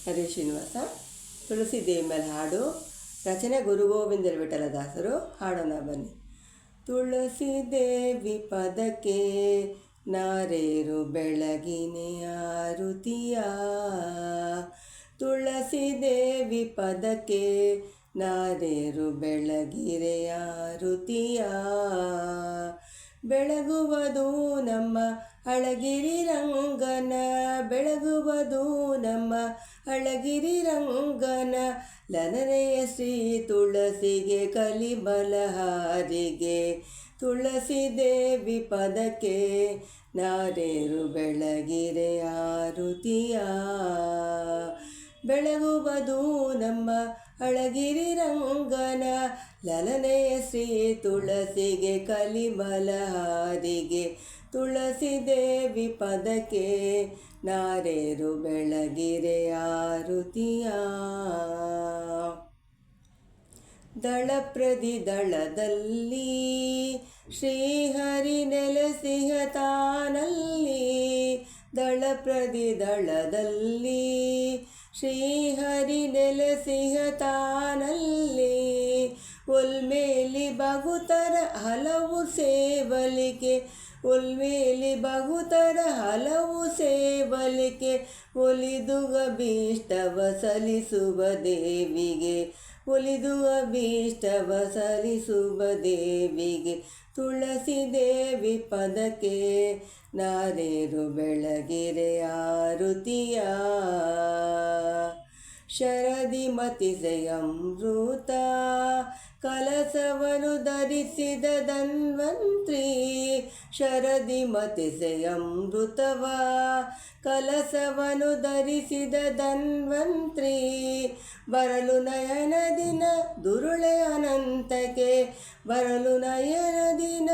ಹರೇ ಶ್ರೀನಿವಾಸ. ತುಳಸಿ ದೇವಿ ಮೇಲೆ ಹಾಡು. ರಚನೆ ಗುರುಗೋವಿಂದ ವಿಠಲದಾಸರು. ಹಾಡೋಣ ಬನ್ನಿ. ತುಳಸಿ ದೇವಿ ಪದಕ್ಕೆ ನಾರೇರು ಬೆಳಗಿನೆ ಆರುತಿಯ. ತುಳಸಿ ದೇವಿ ಪದಕ್ಕೆ ನಾರೇರು ಬೆಳಗಿರೆ ಆರುತಿಯ. ಬೆಳಗುವುದು ನಮ್ಮ ಅಳಗಿರಿ ರಂಗನ, ಬೆಳಗುವುದು ನಮ್ಮ ಅಳಗಿರಿ ರಂಗನ. ಲಲನೆಯ ಶ್ರೀ ತುಳಸಿಗೆ ಕಲಿಬಲಹಾರಿಗೆ. ತುಳಸಿ ದೇವಿ ಪದಕ್ಕೆ ನಾರೇರು ಬೆಳಗಿರೆ ಆರುತಿಯ. ಬೆಳಗುವುದು ನಮ್ಮ ಅಳಗಿರಿ ರಂಗನ, ಲಲನೆಯ ಶ್ರೀ ತುಳಸಿಗೆ ಕಲಿಬಲಹಾರಿಗೆ. ತುಳಸಿ ದೇವಿ ಪದಕ್ಕೆ ನಾರೇರು ಬೆಳಗಿರೆ ಆರುತಿಯ. ದಳಪ್ರದಿ ದಳದಲ್ಲಿ ಶ್ರೀಹರಿ ನೆಲೆಸಿಹ ತಾನಲ್ಲಿ. ದಳಪ್ರದಿ ದಳದಲ್ಲಿ ಶ್ರೀಹರಿ ನೆಲೆಸಿಹ ತಾನಲ್ಲಿ. ಒಲ್ಮೇಲಿ ಬಗುತರ ಹಲವು ಸೇವಲಿಕೆ, ಒಲ್ಮೇಲಿ ಬಗುತರ ಹಲವು ಸೇವಲಿಕೆ. ಒಲಿದು ಅಭೀಷ್ಟವ ಸಲಿಸುವ ದೇವಿಗೆ, ಒಲಿದು ಅಭೀಷ್ಟವ ಸಲಿಸುವ ದೇವಿಗೆ. ತುಳಸಿ ದೇವಿ ಪದಕ್ಕೆ ನಾರೇರು ಬೆಳಗಿರೆ ಆರುತಿಯ. ಶರದಿ ಮತಿಸೆ ಅಮೃತ ಕಲಸವನು ಧರಿಸಿದ ಧನ್ವಂತ್ರಿ. ಶರದಿ ಮತಿಸೆ ಅಮೃತವ ಕಲಸವನು ಧರಿಸಿದ ಧನ್ವಂತ್ರಿ. ಬರಲು ನಯನ ದಿನ ದುರುಳೆ ಅನಂತಕ್ಕೆ, ಬರಲು ನಯನ ದಿನ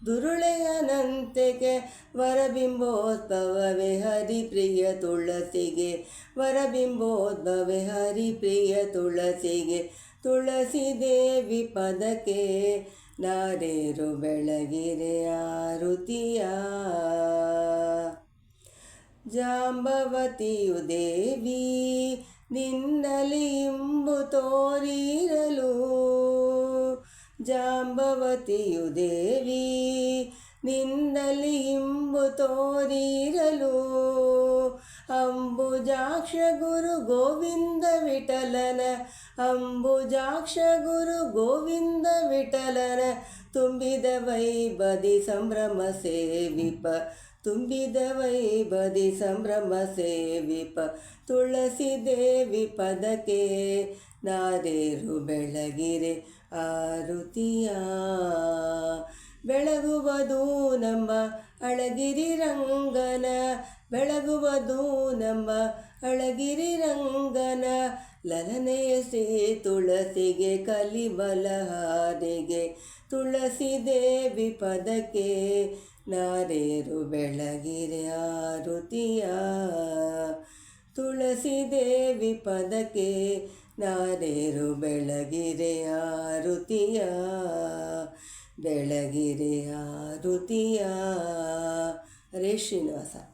ದುರುಳೆ ಅನಂತಕ್ಕೆ. ವರಬಿಂಬೋದ್ಭವವೇ ಹರಿಪ್ರಿಯ ತುಳಸಿಗೆ, ವರಬಿಂಬೋದ್ಭವೇ ಹರಿಪ್ರಿಯ ತುಳಸಿಗೆ. ತುಳಸಿ ದೇವಿ ಪದಕ್ಕೆ ನಾರೇರು ಬೆಳಗಿರೆ ಆರುತಿಯ. ಜಾಂಬವತಿಯು ದೇವಿ ನಿನ್ನಲಿ ಇಂಬು ತೋರಿರಲು. ಜಾಂಬವತಿಯು ದೇವಿ ನಿನ್ನಲಿ ಇಂಬು ತೋರಿರಲು. ಅಂಬುಜಾಕ್ಷ ಗುರು ಗೋವಿಂದ ವಿಠಲನ, ಅಂಬುಜಾಕ್ಷ ಗುರು ಗೋವಿಂದ ವಿಠಲನ. ತುಂಬಿದ ವೈಬದಿ ಸಂಭ್ರಮ ಸೇವಿಪ, ತುಂಬಿದ ವೈಬದಿ ಸಂಭ್ರಮ ಸೇವಿಪ. ತುಳಸಿ ದೇವಿ ಪದಕ್ಕೆ ನಾರೇರು ಬೆಳಗಿರೆ ಆರುತಿಯ. ಬೆಳಗುವುದು ನಮ್ಮ ಅಳಗಿರಿ ರಂಗನ, ಬೆಳಗುವುದು ನಮ್ಮ ಅಳಗಿರಿ ರಂಗನ. ಲಲನೆಯ ಶ್ರೀ ತುಳಸಿಗೆ ಕಲಿಬಲಹಾರಿಗೆ. ತುಳಸಿ ದೇವಿ ಪದಕ್ಕೆ ನಾರೇರು ಬೆಳಗಿರೆ ಆರುತಿಯ. ತುಳಸಿ ದೇವಿ ಪದಕ್ಕೆ ನಾರೇರು ಬೆಳಗಿರೆ ಆರುತಿಯ. ಬೆಳಗಿರೆ ಆರುತಿಯ. ಹರೇ ಶ್ರೀನಿವಾಸ.